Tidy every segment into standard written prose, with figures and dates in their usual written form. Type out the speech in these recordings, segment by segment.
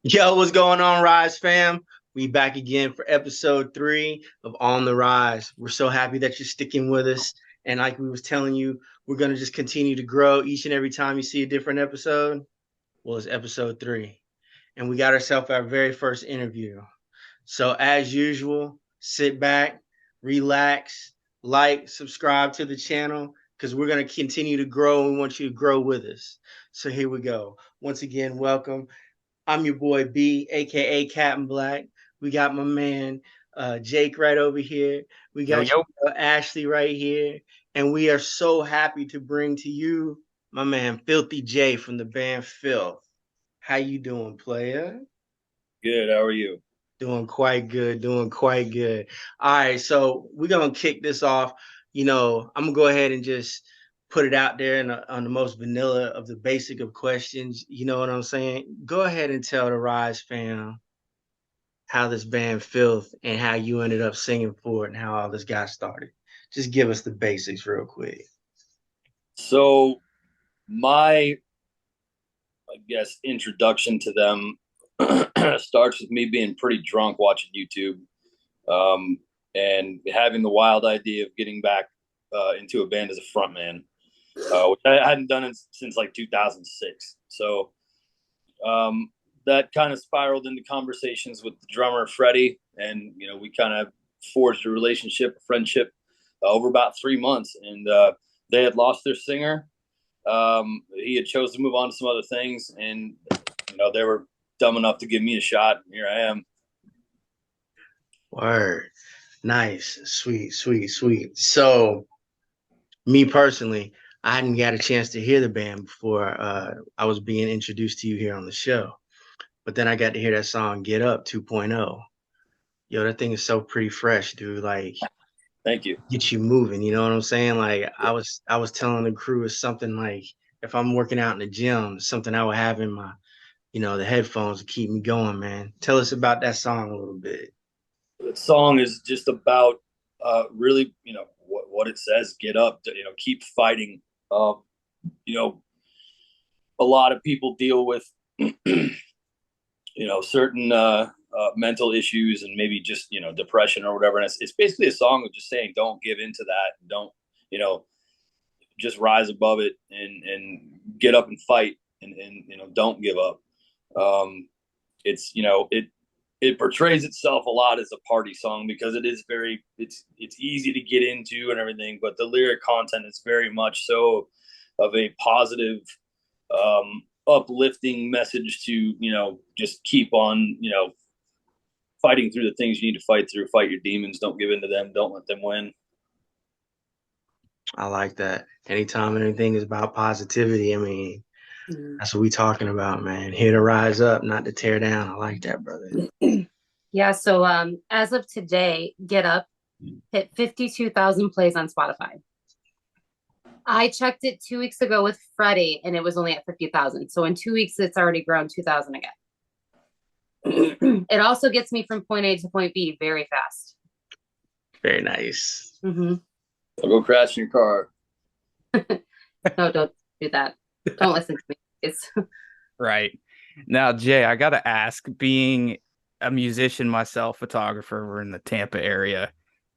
Yo, what's going on, Rise fam? We back again for episode 3 of On the Rise. We're so happy that you're sticking with us. And like we was telling you, we're gonna just continue to grow each and every time you see a different episode. Well, it's episode 3. And we got ourselves our very first interview. So as usual, sit back, relax, like, subscribe to the channel, because we're gonna continue to grow and we want you to grow with us. So here we go. Once again, welcome. I'm your boy B, aka Captain Black. We got my man Jake right over here. We Yo, got yo. Ashley right here, and we are so happy to bring to you my man Filthy J from the band Filth. How you doing, player? Good. How are you? Doing quite good, doing quite good. All right, so we're gonna kick this off. I'm gonna go ahead and just put it out there on the most vanilla of the basic of questions. You know what I'm saying? Go ahead and tell the Rise fam how this band Filth and how you ended up singing for it and how all this got started. Just give us the basics real quick. So, my, I guess, introduction to them starts with me being pretty drunk watching YouTube, and having the wild idea of getting back into a band as a frontman, which I hadn't done it since like 2006. So, that kind of spiraled into conversations with the drummer Freddie, and we kind of forged a relationship, a friendship, over about 3 months. And they had lost their singer. He had chose to move on to some other things, and they were dumb enough to give me a shot. And here I am. Word. Nice. Sweet, sweet, sweet. So, me personally, I hadn't got a chance to hear the band before I was being introduced to you here on the show. But then I got to hear that song Get Up 2.0. Yo, that thing is so pretty fresh, dude. Like, Thank you. get you moving, you know what I'm saying? Like I was telling the crew it's something like if I'm working out in the gym, something I would have in my, the headphones to keep me going, man. Tell us about that song a little bit. The song is just about really, what it says. Get up. Keep fighting. You know, a lot of people deal with certain mental issues and maybe just depression or whatever. And it's basically a song of just saying don't give into that. Don't you know just rise above it and get up and fight, and don't give up. It's it portrays itself a lot as a party song because it is very it's easy to get into and everything, but the lyric content is very much so of a positive, uplifting message to just keep on fighting through the things you need to fight through. Fight your demons. Don't give in to them. Don't let them win. I like that. Anytime anything is about positivity, I mean, that's what we talking about, man. Here to rise up, not to tear down. I like that, brother. Yeah, so as of today, Get Up hit 52,000 plays on Spotify. I checked it 2 weeks ago with Freddie and it was only at 50,000. So in 2 weeks, it's already grown 2,000 again. It also gets me from point A to point B very fast. Very nice. Mm-hmm. I'll go crash in your car. No, don't do that. Don't listen to me. It's Right. Now, Jay, I got to ask, being a musician myself, photographer, we're in the Tampa area.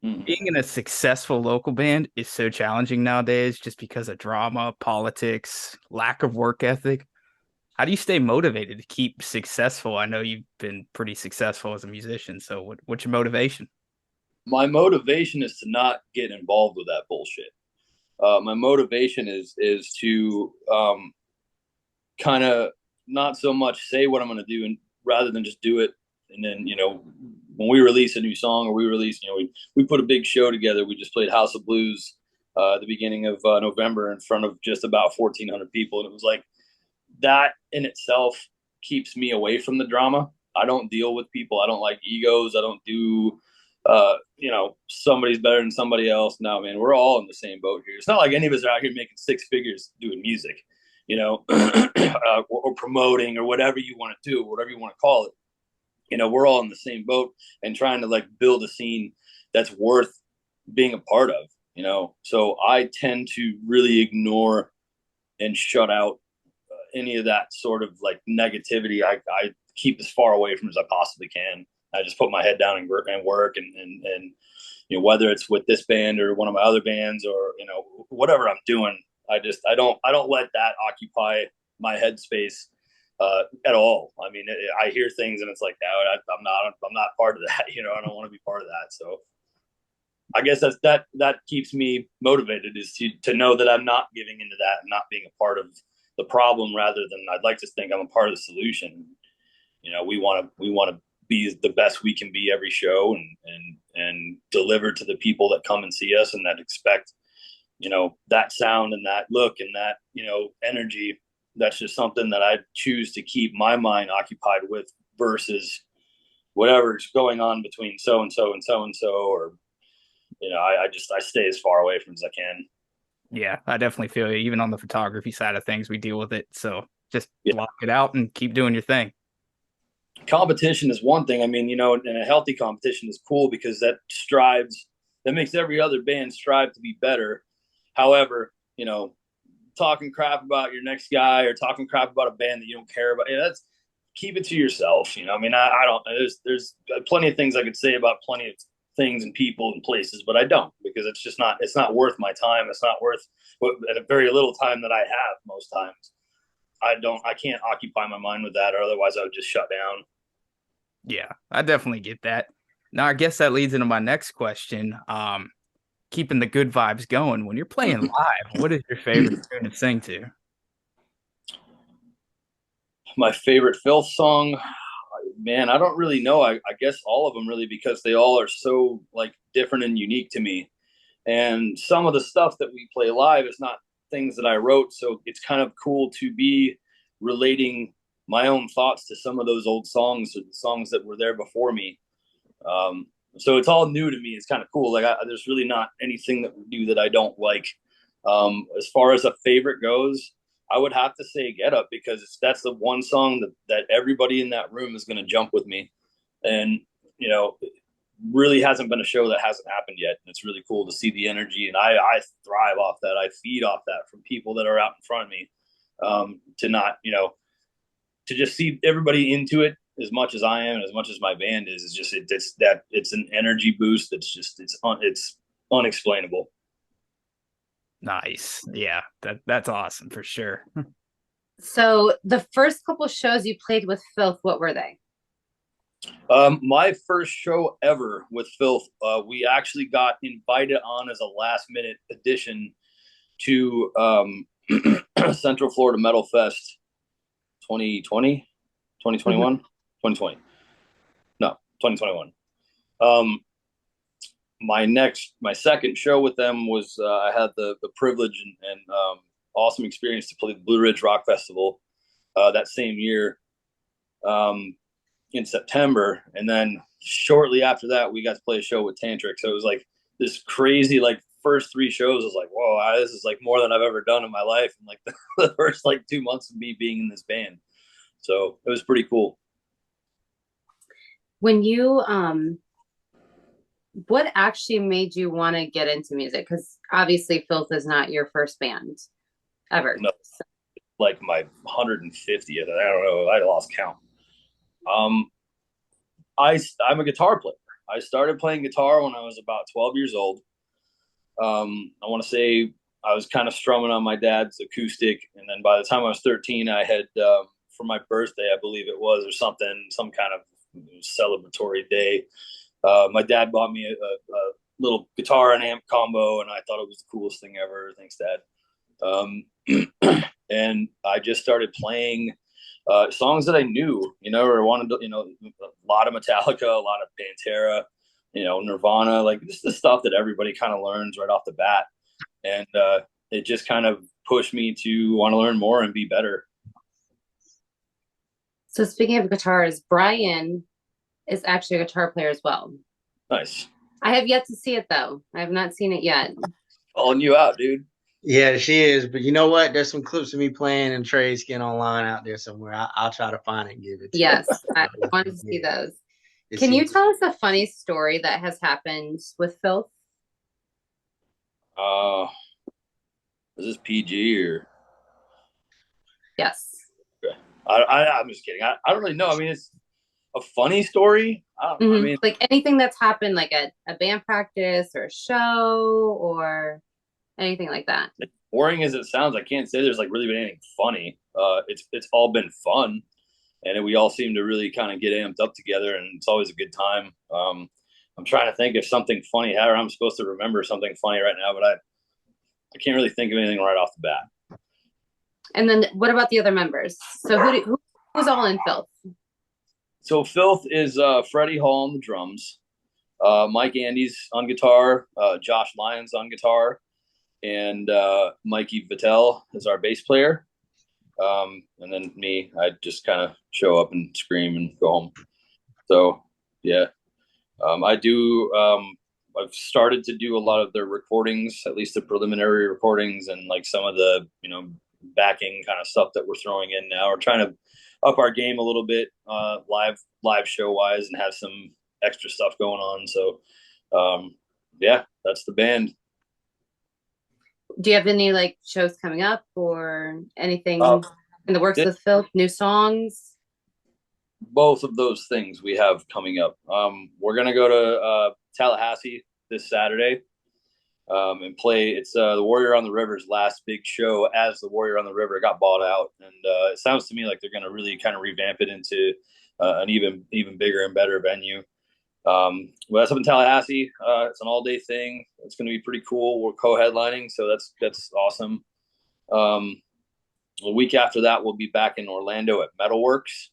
Being in a successful local band is so challenging nowadays just because of drama, politics, lack of work ethic. How do you stay motivated to keep successful? I know you've been pretty successful as a musician, so what's your motivation? My motivation is to not get involved with that bullshit. My motivation is to kind of not so much say what I'm going to do, and rather than just do it. And then when we release a new song, or we release, we put a big show together. We just played House of Blues at the beginning of November in front of just about 1,400 people, and it was like that in itself keeps me away from the drama. I don't deal with people. I don't like egos. I don't do somebody's better than somebody else. No, man, we're all in the same boat here. It's not like any of us are out here making six figures doing music, or promoting or whatever you want to do, whatever you want to call it. We're all in the same boat and trying to like build a scene that's worth being a part of. So I tend to really ignore and shut out any of that sort of like negativity. I keep as far away from as I possibly can. I just put my head down and work and whether it's with this band or one of my other bands or whatever I'm doing, I don't let that occupy my headspace at all. I mean, I hear things and it's like, no, I'm not part of that. I don't want to be part of that. So I guess that keeps me motivated, is to know that I'm not giving into that and not being a part of the problem, rather than I'd like to think I'm a part of the solution. We want to be the best we can be every show and deliver to the people that come and see us and that expect, that sound and that look and that, energy. That's just something that I choose to keep my mind occupied with versus whatever's going on between so and so and so and so, or I stay as far away from as I can. Yeah, I definitely feel you. Even on the photography side of things, we deal with it. So just Yeah. block it out and keep doing your thing. Competition is one thing. I mean, and a healthy competition is cool because that makes every other band strive to be better. However, talking crap about your next guy or talking crap about a band that you don't care about, that's keep it to yourself. I mean, I don't, there's plenty of things I could say about plenty of things and people and places, but I don't, because it's not worth my time. It's not worth at a very little time that I have most times. I can't occupy my mind with that, or otherwise I would just shut down. Yeah, I definitely get that. Now, I guess that leads into my next question. Keeping the good vibes going when you're playing live, what is your favorite tune to sing to? My favorite Filth song, man, I don't really know. I guess all of them, really, because they all are so like different and unique to me. And some of the stuff that we play live is not things that I wrote, so it's kind of cool to be relating my own thoughts to some of those old songs or the songs that were there before me. So it's all new to me. It's kind of cool. Like there's really not anything that we do that I don't like. As far as a favorite goes, I would have to say Get Up, because that's the one song that everybody in that room is going to jump with me. And, really hasn't been a show that hasn't happened yet. And it's really cool to see the energy. And I thrive off that. I feed off that from people that are out in front of me, to not, to just see everybody into it as much as I am, and as much as my band is just, it's an energy boost. It's unexplainable. Nice. Yeah, that's awesome for sure. So the first couple shows you played with Filth, what were they? My first show ever with Filth, we actually got invited on as a last minute addition to Central Florida Metal Fest 2020, 2021, 2020. No, 2021. My second show with them was, I had the privilege and awesome experience to play the Blue Ridge Rock Festival that same year. In September, and then shortly after that we got to play a show with Tantric. So it was like this crazy, like, first three shows was like, whoa, this is like more than I've ever done in my life, and like the first like 2 months of me being in this band, so it was pretty cool. When you what actually made you want to get into music? Because obviously Filth is not your first band ever. No, like my 150th, I don't know, I lost count. I'm a guitar player. I started playing guitar when I was about 12 years old. I want to say I was kind of strumming on my dad's acoustic, and then by the time I was 13, I had, for my birthday, I believe it was, or something, some kind of celebratory day, my dad bought me a little guitar and amp combo, and I thought it was the coolest thing ever. Thanks, Dad. And I just started playing songs that I knew, or wanted to, a lot of Metallica, a lot of Pantera, Nirvana, like this is the stuff that everybody kind of learns right off the bat. And it just kind of pushed me to want to learn more and be better. So speaking of guitars, Brian is actually a guitar player as well. Nice. I have yet to see it though. I have not seen it yet. Calling you out, dude. Yeah, she is. But you know what? There's some clips of me playing and Trey skin online out there somewhere. I'll try to find it and give it to you. Yes, I want to see those. Can you tell us a funny story that has happened with Filth? Is this PG or? Yes. Okay. I'm just kidding. I don't really know. I mean, it's a funny story. I don't know. I mean, Like anything that's happened, like a band practice or a show or anything like that. boring as it sounds, I can't say there's like really been anything funny. It's all been fun, and we all seem to really kind of get amped up together, and it's always a good time. I'm trying to think if something funny happened. I'm supposed to remember something funny right now, but I can't really think of anything right off the bat. And then what about the other members? So who's all in F.I.L.T.H? So F.I.L.T.H is Freddie Hall on the drums, Mike Andes on guitar, Josh Lyons on guitar, and Mikey Vittel is our bass player. And then me, I just kind of show up and scream and go home. So yeah, I do. I've started to do a lot of their recordings, at least the preliminary recordings, and like some of the backing kind of stuff that we're throwing in now. We're trying to up our game a little bit, live show wise, and have some extra stuff going on. So yeah, that's the band. Do you have any like shows coming up or anything in the works with F.I.L.T.H? New songs? Both of those things we have coming up. We're gonna go to Tallahassee this Saturday and play. It's the Warrior on the River's last big show as the Warrior on the River got bought out, and it sounds to me like they're gonna really kind of revamp it into an even bigger and better venue. Well, that's up in Tallahassee. It's an all-day thing. It's going to be pretty cool. We're co-headlining, so that's awesome. A week after that, we'll be back in Orlando at Metalworks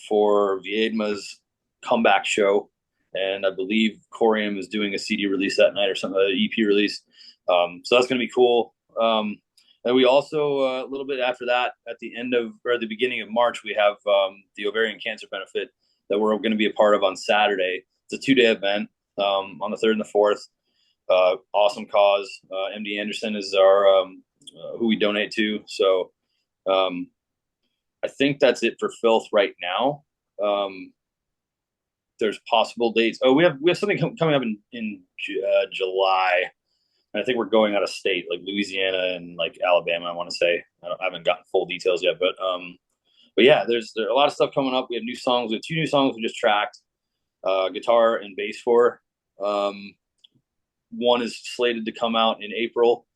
for Viedma's comeback show, and I believe Corium is doing a CD release that night or something, an EP release. So that's going to be cool. And we also a little bit after that, at the end of or at the beginning of March, we have the ovarian cancer benefit that we're going to be a part of on Saturday. It's a 2-day event on the 3rd and the 4th. Awesome cause. MD Anderson is our who we donate to. So I think that's it for F.I.L.T.H right now. There's possible dates. Oh, we have something coming up in July. And I think we're going out of state, like Louisiana and like Alabama, I want to say. I haven't gotten full details yet, but yeah, there's a lot of stuff coming up. We have new songs. We have 2 new songs we just tracked, guitar and bass for. One is slated to come out in April,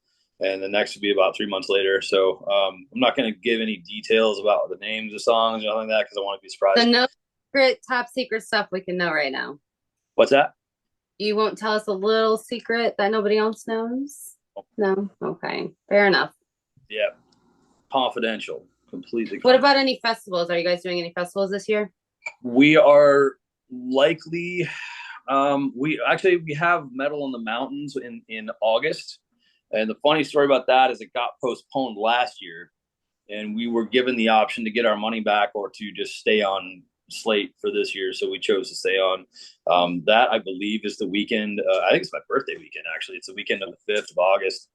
and the next will be about 3 months later. So I'm not going to give any details about the names of songs or anything like that because I want to be surprised. So no secret, top secret stuff we can know right now. What's that? You won't tell us a little secret that nobody else knows? No? Okay. Fair enough. Yeah. Confidential. Completely. What about any festivals? Are you guys doing any festivals this year? We are likely. We have Metal in the Mountains in August, and the funny story about that is it got postponed last year, and we were given the option to get our money back or to just stay on slate for this year, so we chose to stay on. That I believe is the weekend. I think it's my birthday weekend. Actually, it's the weekend of the 5th of August.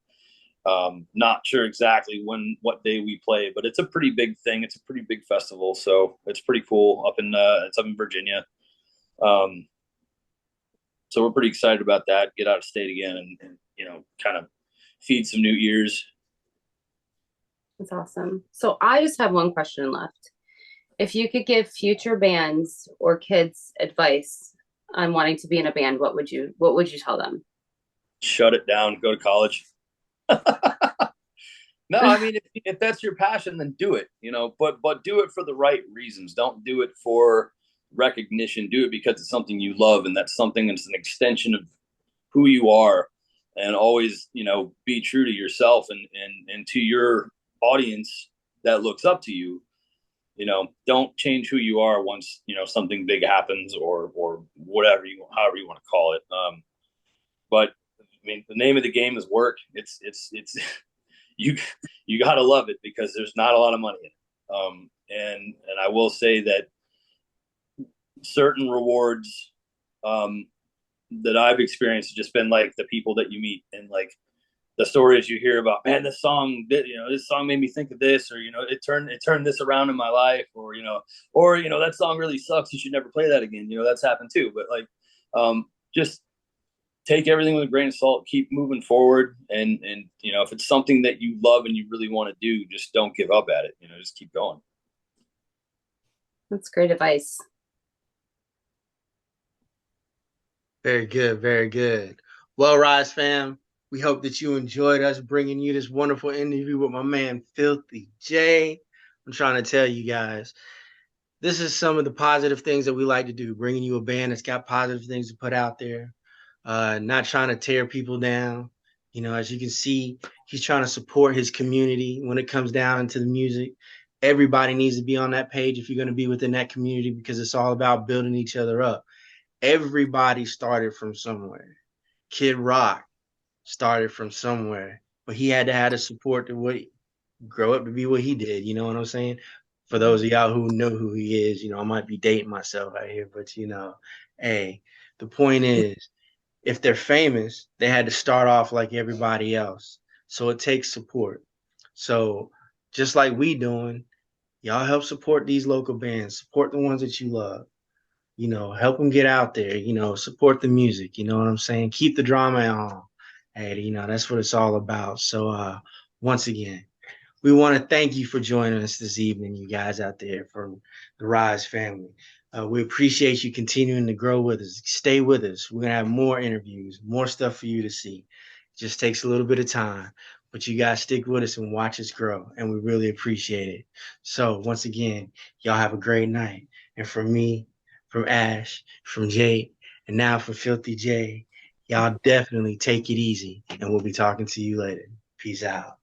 Not sure exactly what day we play, but it's a pretty big thing. It's a pretty big festival, so it's pretty cool. It's up in Virginia. So we're pretty excited about that. Get out of state again, and kind of feed some new ears. That's awesome. So I just have one question left. If you could give future bands or kids advice on wanting to be in a band, what would you tell them? Shut it down. Go to college. No, I mean, if that's your passion, then do it, but do it for the right reasons. Don't do it for recognition. Do it because it's something you love, and that's something that's an extension of who you are, and always, be true to yourself and to your audience that looks up to you. Don't change who you are once, something big happens or whatever however you want to call it. But I mean, the name of the game is work. It's you got to love it because there's not a lot of money in it. And I will say that certain rewards that I've experienced have just been like the people that you meet and like the stories you hear about. Man, this song made me think of this, or it turned this around in my life, or that song really sucks. You should never play that again. That's happened too. But like, just take everything with a grain of salt, keep moving forward. And, you know, if it's something that you love and you really want to do, just don't give up at it. You know, just keep going. That's great advice. Very good, very good. Well, Ryze fam, we hope that you enjoyed us bringing you this wonderful interview with my man, Filthy J. I'm trying to tell you guys, this is some of the positive things that we like to do, bringing you a band that's got positive things to put out there, not trying to tear people down. You know, as you can see, he's trying to support his community when it comes down to the music. Everybody needs to be on that page if you're going to be within that community, because it's all about building each other up. Everybody started from somewhere. Kid Rock started from somewhere, but he had to have the support to grow up to be what he did. You know what I'm saying? For those of y'all who know who he is, you know, I might be dating myself out here, but you know, hey, the point is, if they're famous, they had to start off like everybody else. So it takes support. So just like we doing, y'all help support these local bands, support the ones that you love. You know, help them get out there, you know, support the music, you know what I'm saying? Keep the drama on. Hey, you know, that's what it's all about. So once again, we want to thank you for joining us this evening, you guys out there from the Ryze family. We appreciate you continuing to grow with us. Stay with us. We're going to have more interviews, more stuff for you to see. It just takes a little bit of time, but you guys stick with us and watch us grow, and we really appreciate it. So once again, y'all have a great night. And from me, from Ash, from Jake, and now from Filthy J, y'all definitely take it easy, and we'll be talking to you later. Peace out.